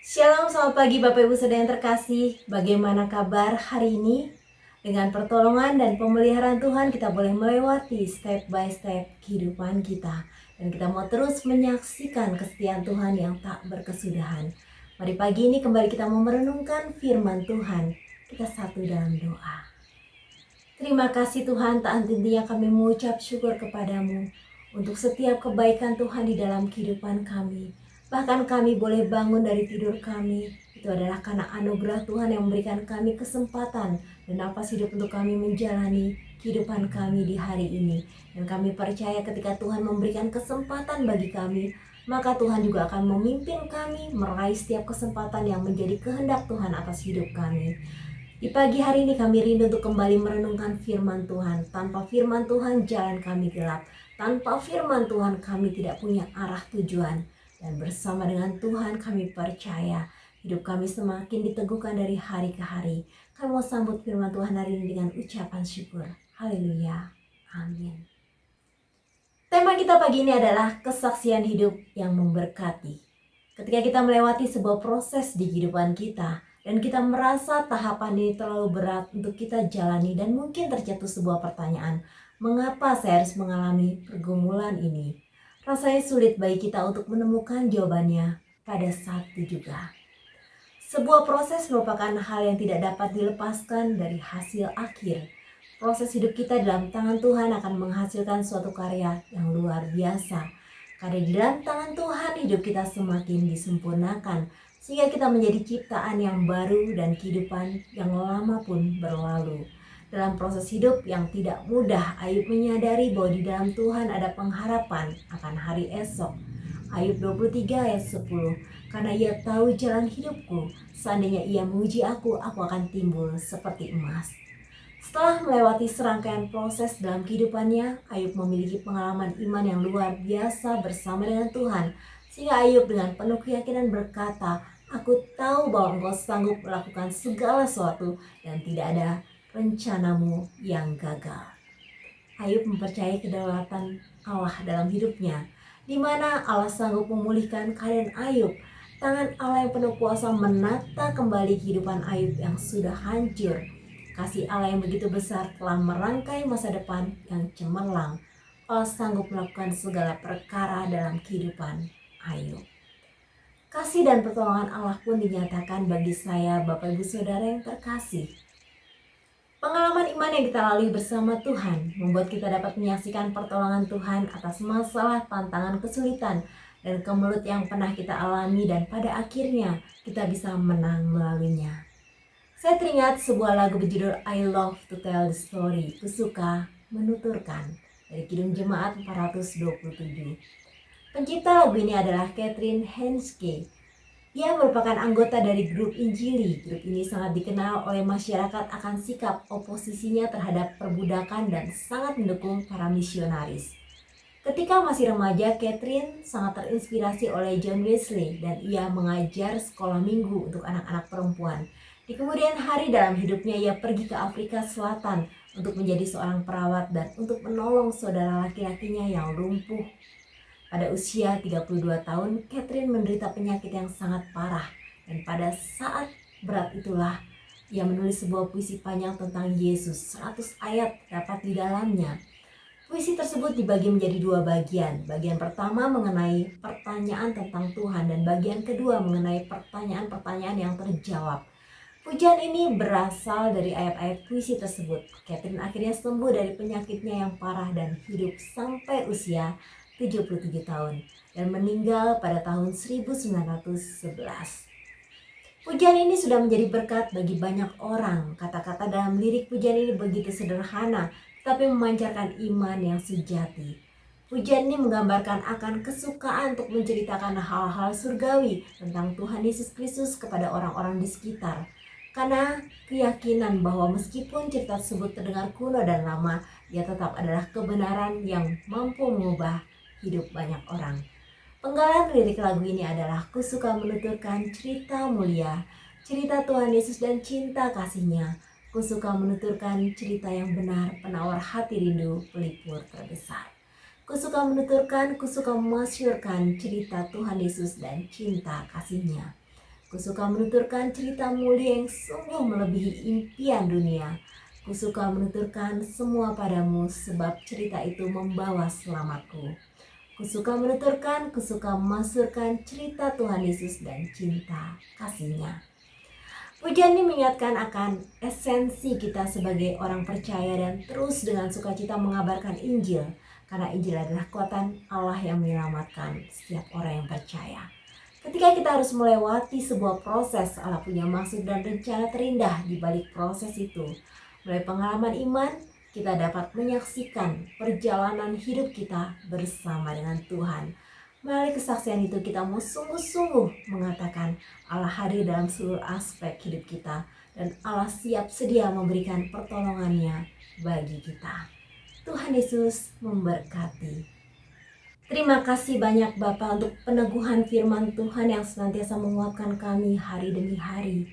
Shalom, selamat pagi Bapak Ibu Saudara yang terkasih. Bagaimana kabar hari ini? Dengan pertolongan dan pemeliharaan Tuhan kita boleh melewati step by step kehidupan kita. Dan kita mau terus menyaksikan kesetiaan Tuhan yang tak berkesudahan. Mari pagi ini kembali kita mau merenungkan firman Tuhan. Kita satu dalam doa. Terima kasih Tuhan, tak henti-hentinya kami mengucap syukur kepadamu untuk setiap kebaikan Tuhan di dalam kehidupan kami. Bahkan kami boleh bangun dari tidur kami, itu adalah karena anugerah Tuhan yang memberikan kami kesempatan dan nafas hidup untuk kami menjalani kehidupan kami di hari ini. Dan kami percaya ketika Tuhan memberikan kesempatan bagi kami, maka Tuhan juga akan memimpin kami meraih setiap kesempatan yang menjadi kehendak Tuhan atas hidup kami. Di pagi hari ini kami rindu untuk kembali merenungkan firman Tuhan. Tanpa firman Tuhan jalan kami gelap. Tanpa firman Tuhan kami tidak punya arah tujuan. Dan bersama dengan Tuhan kami percaya hidup kami semakin diteguhkan dari hari ke hari. Kami mau sambut firman Tuhan hari ini dengan ucapan syukur. Haleluya. Amin. Tema kita pagi ini adalah kesaksian hidup yang memberkati. Ketika kita melewati sebuah proses di kehidupan kita, dan kita merasa tahapan ini terlalu berat untuk kita jalani, dan mungkin terjatuh sebuah pertanyaan, mengapa saya harus mengalami pergumulan ini? Rasanya sulit bagi kita untuk menemukan jawabannya pada saat itu juga. Sebuah proses merupakan hal yang tidak dapat dilepaskan dari hasil akhir. Proses hidup kita dalam tangan Tuhan akan menghasilkan suatu karya yang luar biasa. Karena di dalam tangan Tuhan hidup kita semakin disempurnakan, sehingga kita menjadi ciptaan yang baru dan kehidupan yang lama pun berlalu. Dalam proses hidup yang tidak mudah, Ayub menyadari bahwa di dalam Tuhan ada pengharapan akan hari esok. Ayub 23 ayat 10. Karena ia tahu jalan hidupku, seandainya ia menguji aku akan timbul seperti emas. Setelah melewati serangkaian proses dalam kehidupannya, Ayub memiliki pengalaman iman yang luar biasa bersama dengan Tuhan. Sehingga Ayub dengan penuh keyakinan berkata, "Aku tahu bahwa Engkau sanggup melakukan segala sesuatu dan tidak ada rencanamu yang gagal." Ayub mempercayai kedaulatan Allah dalam hidupnya, di mana Allah sanggup memulihkan keadaan Ayub. Tangan Allah yang penuh kuasa menata kembali kehidupan Ayub yang sudah hancur. Kasih Allah yang begitu besar telah merangkai masa depan yang cemerlang. Allah sanggup melakukan segala perkara dalam kehidupan Ayub. Kasih dan pertolongan Allah pun dinyatakan bagi saya, Bapak Ibu Saudara yang terkasih. Pengalaman iman yang kita lalui bersama Tuhan membuat kita dapat menyaksikan pertolongan Tuhan atas masalah, tantangan, kesulitan, dan kemelut yang pernah kita alami, dan pada akhirnya kita bisa menang melaluinya. Saya teringat sebuah lagu berjudul I Love to Tell the Story, Kusuka Menuturkan, dari Kidung Jemaat 427. Pencipta lagu ini adalah Catherine Henske. Ia merupakan anggota dari grup Injili. Grup ini sangat dikenal oleh masyarakat akan sikap oposisinya terhadap perbudakan dan sangat mendukung para misionaris. Ketika masih remaja, Catherine sangat terinspirasi oleh John Wesley dan ia mengajar sekolah minggu untuk anak-anak perempuan. Di kemudian hari dalam hidupnya ia pergi ke Afrika Selatan untuk menjadi seorang perawat dan untuk menolong saudara laki-lakinya yang lumpuh. Pada usia 32 tahun, Catherine menderita penyakit yang sangat parah, dan pada saat berat itulah ia menulis sebuah puisi panjang tentang Yesus. 100 ayat dapat di dalamnya. Puisi tersebut dibagi menjadi dua bagian. Bagian pertama mengenai pertanyaan tentang Tuhan, dan bagian kedua mengenai pertanyaan-pertanyaan yang terjawab. Pujian ini berasal dari ayat-ayat puisi tersebut. Catherine akhirnya sembuh dari penyakitnya yang parah dan hidup sampai usia 77 tahun dan meninggal pada tahun 1911. Pujian ini sudah menjadi berkat bagi banyak orang. Kata-kata dalam lirik pujian ini begitu sederhana, tapi memancarkan iman yang sejati. Pujian ini menggambarkan akan kesukaan untuk menceritakan hal-hal surgawi tentang Tuhan Yesus Kristus kepada orang-orang di sekitar. Karena keyakinan bahwa meskipun cerita tersebut terdengar kuno dan lama, ia tetap adalah kebenaran yang mampu mengubah hidup banyak orang. Penggalan lirik lagu ini adalah kusuka menuturkan cerita mulia, cerita Tuhan Yesus dan cinta kasih-Nya. Kusuka menuturkan cerita yang benar, penawar hati rindu, pelipur terbesar. Ku suka menuturkan, ku suka memasyurkan cerita Tuhan Yesus dan cinta kasih-Nya. Ku suka menuturkan cerita mulia yang sungguh melebihi impian dunia. Ku suka menuturkan semua padamu sebab cerita itu membawa selamatku. Ku suka menuturkan, ku suka memasyurkan cerita Tuhan Yesus dan cinta kasih-Nya. Pujian ini mengingatkan akan esensi kita sebagai orang percaya dan terus dengan sukacita mengabarkan Injil. Karena Injil adalah kekuatan Allah yang menyelamatkan setiap orang yang percaya. Ketika kita harus melewati sebuah proses, Allah punya maksud dan rencana terindah di balik proses itu. Melalui pengalaman iman, kita dapat menyaksikan perjalanan hidup kita bersama dengan Tuhan. Melalui kesaksian itu kita mau sungguh-sungguh mengatakan Allah hadir dalam seluruh aspek hidup kita dan Allah siap sedia memberikan pertolongannya bagi kita. Tuhan Yesus memberkati. Terima kasih banyak Bapak untuk peneguhan firman Tuhan yang senantiasa menguatkan kami hari demi hari.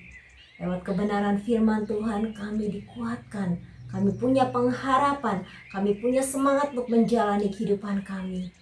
Lewat kebenaran firman Tuhan kami dikuatkan, kami punya pengharapan, kami punya semangat untuk menjalani kehidupan kami.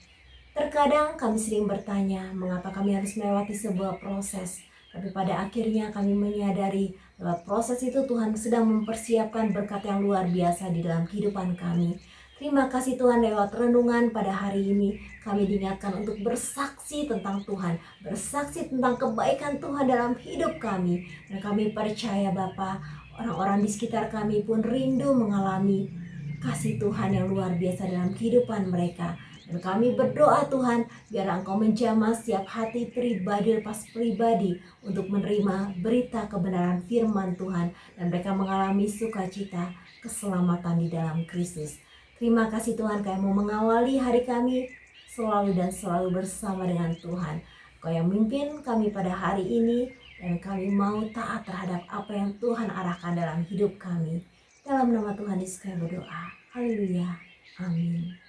Terkadang kami sering bertanya mengapa kami harus melewati sebuah proses. Tapi pada akhirnya kami menyadari lewat proses itu Tuhan sedang mempersiapkan berkat yang luar biasa di dalam kehidupan kami. Terima kasih Tuhan, lewat renungan pada hari ini kami diingatkan untuk bersaksi tentang Tuhan, bersaksi tentang kebaikan Tuhan dalam hidup kami. Dan kami percaya Bapa, orang-orang di sekitar kami pun rindu mengalami kasih Tuhan yang luar biasa dalam kehidupan mereka. Dan kami berdoa Tuhan, biar Engkau menjamah setiap hati pribadi lepas pribadi untuk menerima berita kebenaran firman Tuhan. Dan mereka mengalami sukacita, keselamatan di dalam Kristus. Terima kasih Tuhan, Kau mau mengawali hari kami selalu dan selalu bersama dengan Tuhan. Kau yang memimpin kami pada hari ini, dan kami mau taat terhadap apa yang Tuhan arahkan dalam hidup kami. Dalam nama Tuhan Yesus kami berdoa. Haleluya. Amin.